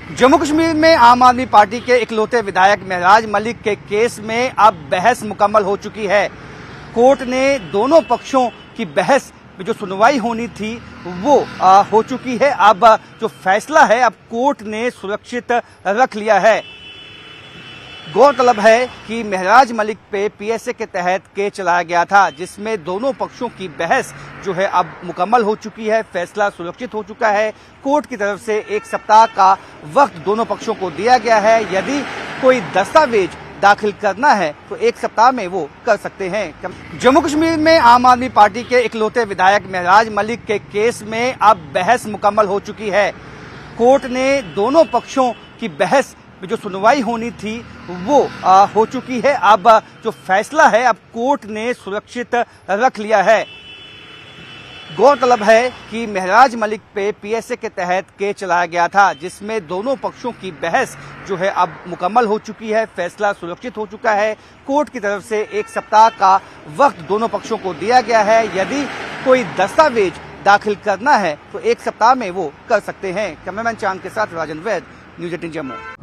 जम्मू कश्मीर में आम आदमी पार्टी के इकलौते विधायक महराज मलिक के केस में अब बहस मुकम्मल हो चुकी है। कोर्ट ने दोनों पक्षों की बहस में जो सुनवाई होनी थी वो हो चुकी है। अब जो फैसला है अब कोर्ट ने सुरक्षित रख लिया है। गौरतलब है कि महराज मलिक पे पीएसए के तहत केस चलाया गया था, जिसमें दोनों पक्षों की बहस जो है अब मुकम्मल हो चुकी है। फैसला सुरक्षित हो चुका है। कोर्ट की तरफ से 1 सप्ताह का वक्त दोनों पक्षों को दिया गया है। यदि कोई दस्तावेज दाखिल करना है तो 1 सप्ताह में वो कर सकते हैं। जम्मू कश्मीर में आम आदमी पार्टी के इकलौते विधायक महराज मलिक के केस में अब बहस मुकम्मल हो चुकी है। कोर्ट ने दोनों पक्षों की बहस में जो सुनवाई होनी थी वो हो चुकी है। अब जो फैसला है अब कोर्ट ने सुरक्षित रख लिया है। गौरतलब है कि महराज मलिक पे पीएसए के तहत केस चलाया गया था, जिसमें दोनों पक्षों की बहस जो है अब मुकम्मल हो चुकी है। फैसला सुरक्षित हो चुका है। कोर्ट की तरफ से 1 सप्ताह का वक्त दोनों पक्षों को दिया गया है। यदि कोई दस्तावेज दाखिल करना है तो 1 सप्ताह में वो कर सकते हैं। कैमरामैन चांद के साथ राजन वैद, न्यूज़ 18 जम्मू।